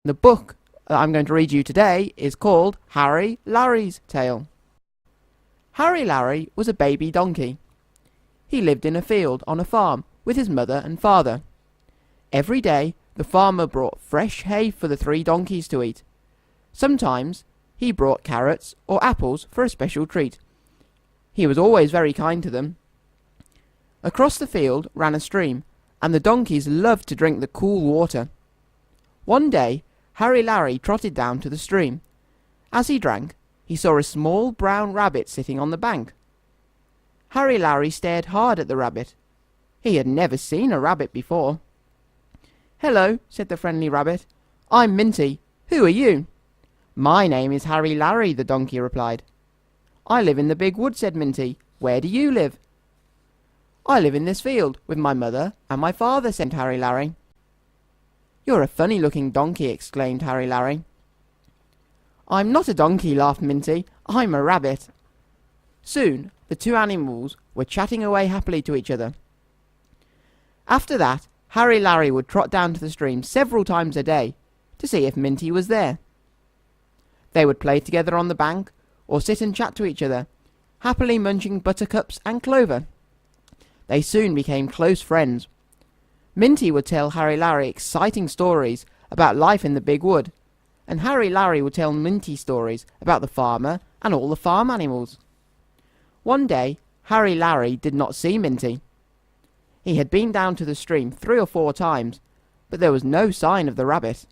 The book that I'm going to read you today is called Harry Larry's Tale. Harry Larry was a baby donkey. He lived in a field on a farm with his mother and father. Every day the farmer brought fresh hay for the 3 donkeys to eat. Sometimes he brought carrots or apples for a special treat. He was always very kind to them. Across the field ran a stream, and the donkeys loved to drink the cool water. One day Harry Larry trotted down to the stream. As he drank, he saw a small brown rabbit sitting on the bank. Harry Larry stared hard at the rabbit. He had never seen a rabbit before. "Hello," said the friendly rabbit. "I'm Minty. Who are you?" "My name is Harry Larry," the donkey replied. "I live in the big wood," said Minty. "Where do you live?" "I live in this field with my mother and my father," said Harry Larry. "You're a funny-looking donkey," exclaimed Harry Larry. "I'm not a donkey," laughed Minty. "I'm a rabbit." Soon the 2 animals were chatting away happily to each other. After that, Harry Larry would trot down to the stream several times a day to see if Minty was there. They would play together on the bank, or sit and chat to each other, happily munching buttercups and clover. They soon became close friends. Minty would tell Harry Larry exciting stories about life in the big wood, and Harry Larry would tell Minty stories about the farmer and all the farm animals. One day Harry Larry did not see Minty. He had been down to the stream 3 or 4 times, but there was no sign of the rabbit.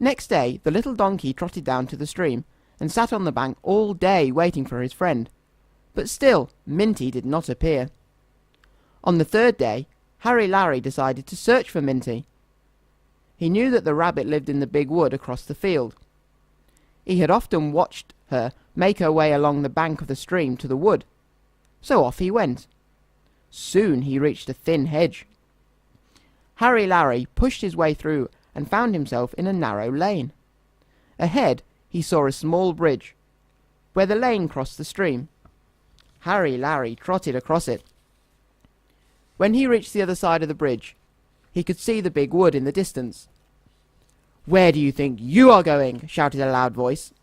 Next day the little donkey trotted down to the stream and sat on the bank all day waiting for his friend, but still Minty did not appear. On the 3rd day Harry Larry decided to search for Minty. He knew that the rabbit lived in the big wood across the field. He had often watched her make her way along the bank of the stream to the wood, so off he went. Soon he reached a thin hedge. Harry Larry pushed his way through and found himself in a narrow lane. Ahead he saw a small bridge, where the lane crossed the stream. Harry Larry trotted across it. When he reached the other side of the bridge, he could see the big wood in the distance. "Where do you think you are going?" shouted a loud voice.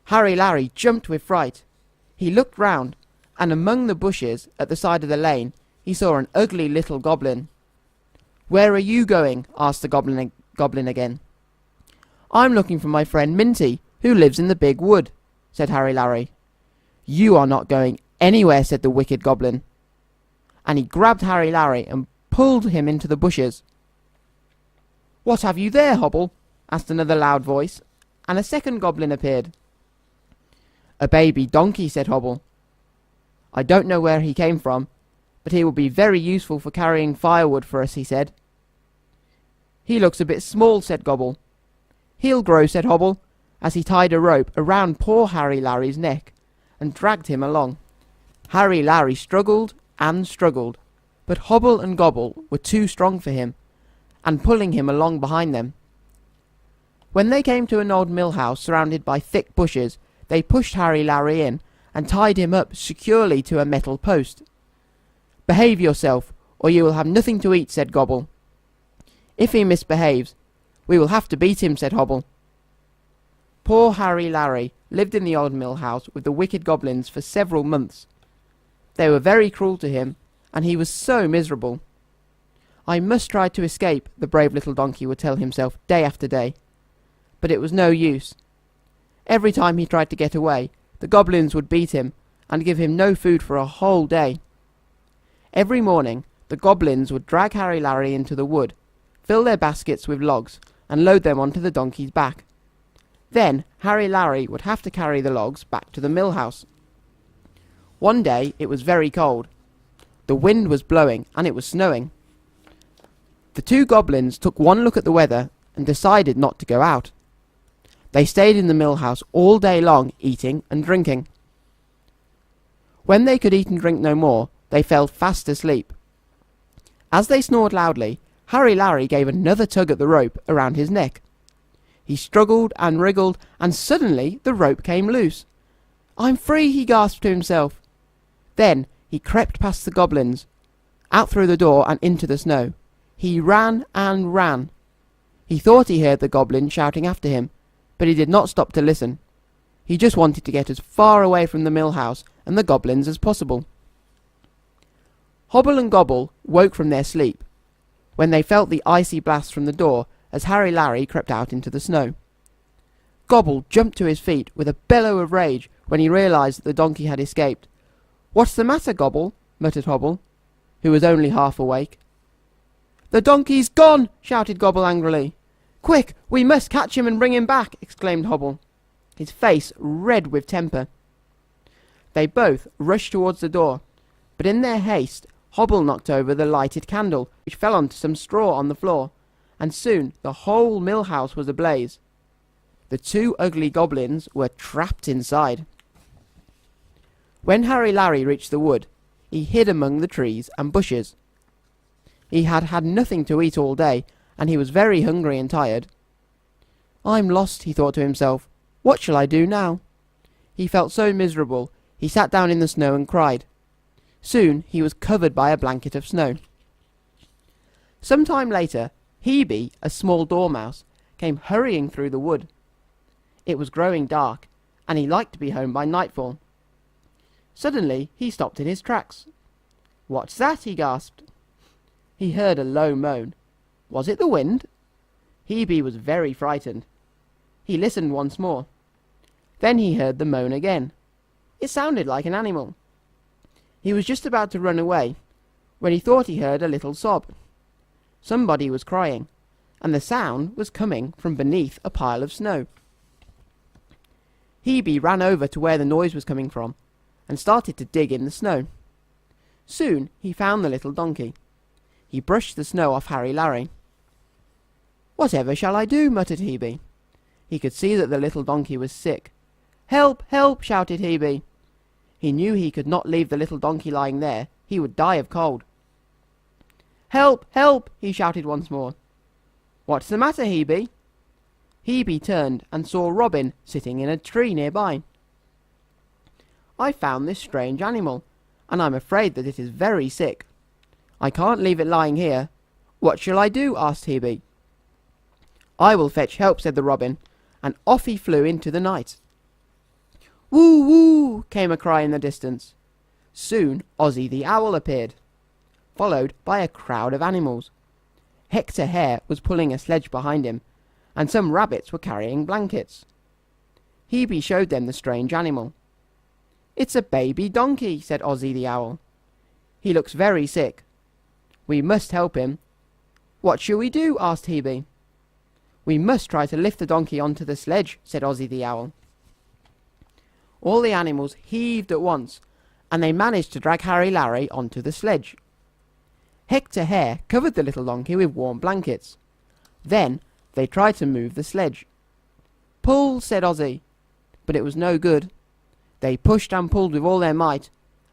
Harry Larry jumped with fright. He looked round, and among the bushes at the side of the lane he saw an ugly little goblin. "Where are you going?" asked the goblin again. "I'm looking for my friend Minty, who lives in the big wood," said Harry Larry. "You are not going anywhere," said the wicked goblin. And he grabbed Harry Larry and pulled him into the bushes. "What have you there, Hobble?" asked another loud voice, and a second goblin appeared. "A baby donkey," said Hobble. "I don't know where he came from, but he will be very useful for carrying firewood for us," he said. "He looks a bit small," said Gobble. "He'll grow," said Hobble, as he tied a rope around poor Harry Larry's neck and dragged him along. Harry Larry struggled and struggled, but Hobble and Gobble were too strong for him, and pulling him along behind them. When they came to an old mill house surrounded by thick bushes, they pushed Harry Larry in and tied him up securely to a metal post. "Behave yourself, or you will have nothing to eat," said Gobble. "If he misbehaves, we will have to beat him," said Hobble. Poor Harry Larry lived in the old mill house with the wicked goblins for several months. They were very cruel to him, and he was so miserable. "I must try to escape," the brave little donkey would tell himself day after day. But it was no use. Every time he tried to get away, the goblins would beat him and give him no food for a whole day. Every morning the goblins would drag Harry Larry into the wood, fill their baskets with logs, and load them onto the donkey's back. Then Harry Larry would have to carry the logs back to the mill house. One day it was very cold. The wind was blowing and it was snowing. The 2 goblins took one look at the weather and decided not to go out. They stayed in the mill house all day long, eating and drinking. When they could eat and drink no more, they fell fast asleep. As they snored loudly, Harry Larry gave another tug at the rope around his neck. He struggled and wriggled, and suddenly the rope came loose. "I'm free," he gasped to himself. Then he crept past the goblins, out through the door and into the snow. He ran and ran. He thought he heard the goblin shouting after him, but he did not stop to listen. He just wanted to get as far away from the mill house and the goblins as possible. Hobble and Gobble woke from their sleep when they felt the icy blast from the door as Harry Larry crept out into the snow. Gobble jumped to his feet with a bellow of rage when he realised that the donkey had escaped. "What's the matter, Gobble?" muttered Hobble, who was only half awake. "The donkey's gone!" shouted Gobble angrily. "Quick, we must catch him and bring him back!" exclaimed Hobble, his face red with temper. They both rushed towards the door, but in their haste Hobble knocked over the lighted candle, which fell onto some straw on the floor, and soon the whole mill house was ablaze. The two ugly goblins were trapped inside. When Harry Larry reached the wood, he hid among the trees and bushes. He had had nothing to eat all day, and he was very hungry and tired. "I'm lost," he thought to himself. "What shall I do now?" He felt so miserable, he sat down in the snow and cried. Soon he was covered by a blanket of snow. Some time later, Hebe, a small dormouse, came hurrying through the wood. It was growing dark, and he liked to be home by nightfall. Suddenly he stopped in his tracks. "What's that?" he gasped. He heard a low moan. Was it the wind? Hebe was very frightened. He listened once more. Then he heard the moan again. It sounded like an animal. He was just about to run away, when he thought he heard a little sob. Somebody was crying, and the sound was coming from beneath a pile of snow. Hebe ran over to where the noise was coming from, and started to dig in the snow. Soon he found the little donkey. He brushed the snow off Harry Larry. "Whatever shall I do?" muttered Hebe. He could see that the little donkey was sick. "Help! Help!" shouted Hebe. He knew he could not leave the little donkey lying there. He would die of cold. "Help! Help!" he shouted once more. "What's the matter, Hebe?" Hebe turned and saw Robin sitting in a tree nearby. "I found this strange animal, and I'm afraid that it is very sick. I can't leave it lying here. What shall I do?" asked Hebe. "I will fetch help," said the robin, and off he flew into the night. "Woo! Woo!" came a cry in the distance. Soon Ozzy the owl appeared, followed by a crowd of animals. Hector Hare was pulling a sledge behind him, and some rabbits were carrying blankets. Hebe showed them the strange animal. "It's a baby donkey," said Ozzy the owl. "He looks very sick. We must help him." "What shall we do?" asked Hebe. "We must try to lift the donkey onto the sledge," said Ozzy the owl. All the animals heaved at once, and they managed to drag Harry Larry onto the sledge. Hector Hare covered the little donkey with warm blankets. Then they tried to move the sledge. "Pull," said Ozzy, but it was no good. They pushed and pulled with all their might,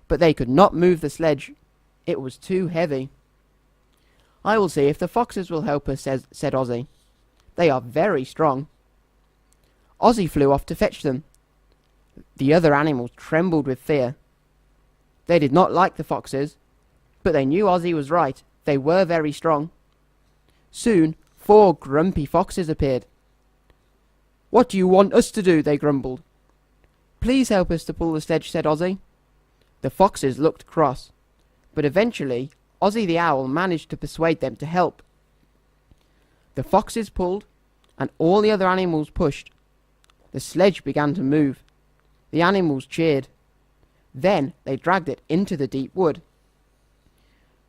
but they could not move the sledge. It was too heavy. "I will see if the foxes will help us," said Ozzy. "They are very strong." Ozzy flew off to fetch them. The other animals trembled with fear. They did not like the foxes, but they knew Ozzy was right. They were very strong. Soon 4 grumpy foxes appeared. "What do you want us to do?" they grumbled. "Please help us to pull the sledge," said Ozzy. The foxes looked cross, but eventually Ozzy the owl managed to persuade them to help. The foxes pulled, and all the other animals pushed. The sledge began to move. The animals cheered. Then they dragged it into the deep wood.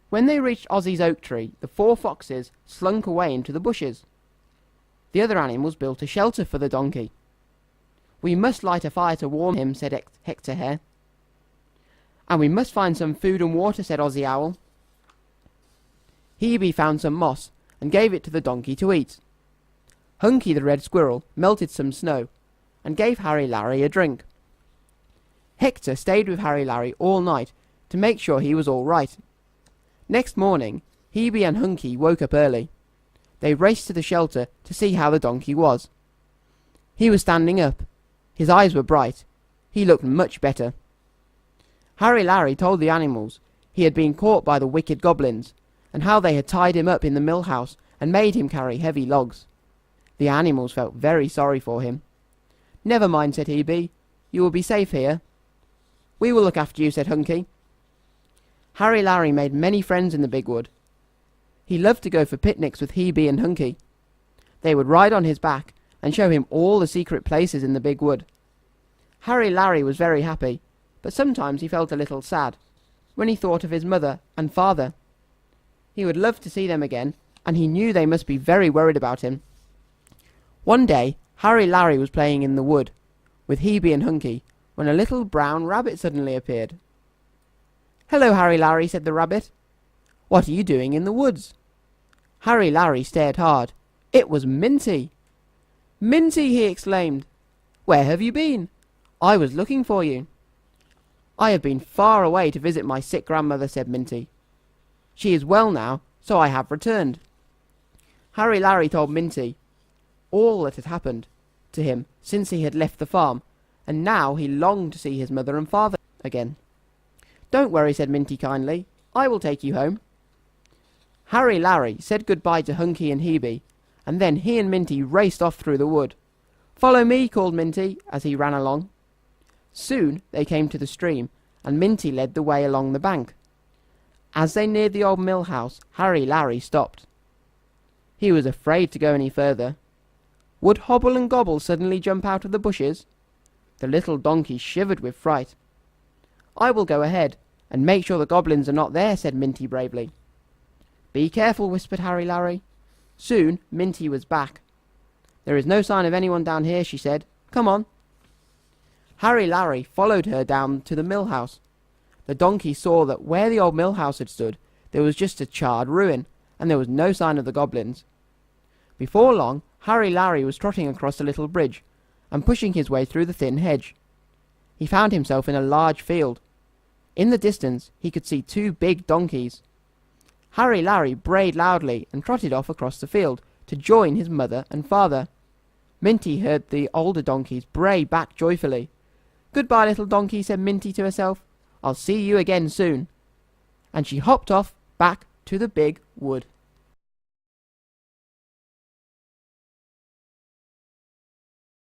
When they reached Ozzy's oak tree, the 4 foxes slunk away into the bushes. The other animals built a shelter for the donkey. "We must light a fire to warm him," said Hector Hare. "And we must find some food and water," said Ozzy Owl. Hebe found some moss and gave it to the donkey to eat. Hunky the red squirrel melted some snow and gave Harry Larry a drink. Hector stayed with Harry Larry all night to make sure he was all right. Next morning, Hebe and Hunky woke up early. They raced to the shelter to see how the donkey was. He was standing up. His eyes were bright. He looked much better. Harry Larry told the animals he had been caught by the wicked goblins, and how they had tied him up in the mill house and made him carry heavy logs. The animals felt very sorry for him. "Never mind," said Hebe. "You will be safe here." "We will look after you," said Hunky. Harry Larry made many friends in the big wood. He loved to go for picnics with Hebe and Hunky. They would ride on his back and show him all the secret places in the big wood. Harry Larry was very happy, but sometimes he felt a little sad when he thought of his mother and father. He would love to see them again, and he knew they must be very worried about him. One day, Harry Larry was playing in the wood with Hebe and Hunky when a little brown rabbit suddenly appeared. "Hello, Harry Larry," said the rabbit. "What are you doing in the woods?" Harry Larry stared hard. It was Minty. "Minty!" he exclaimed. "Where have you been? I was looking for you." "I have been far away to visit my sick grandmother," said Minty. "She is well now, so I have returned." Harry Larry told Minty all that had happened to him since he had left the farm, and now he longed to see his mother and father again. "Don't worry," said Minty kindly. "I will take you home." Harry Larry said goodbye to Hunky and Hebe, and then he and Minty raced off through the wood. "Follow me," called Minty as he ran along. Soon they came to the stream, and Minty led the way along the bank. As they neared the old mill house, Harry Larry stopped. He was afraid to go any further. Would Hobble and Gobble suddenly jump out of the bushes? The little donkey shivered with fright. "I will go ahead, and make sure the goblins are not there," said Minty bravely. "Be careful," whispered Harry Larry. Soon Minty was back. "There is no sign of anyone down here," she said. "Come on." Harry Larry followed her down to the mill house. The donkey saw that where the old mill house had stood, there was just a charred ruin, and there was no sign of the goblins. Before long, Harry Larry was trotting across a little bridge, and pushing his way through the thin hedge. He found himself in a large field. In the distance, he could see two big donkeys. Harry Larry brayed loudly and trotted off across the field to join his mother and father. Minty heard the older donkeys bray back joyfully. "Goodbye, little donkey," said Minty to herself. "I'll see you again soon." And she hopped off back to the big wood.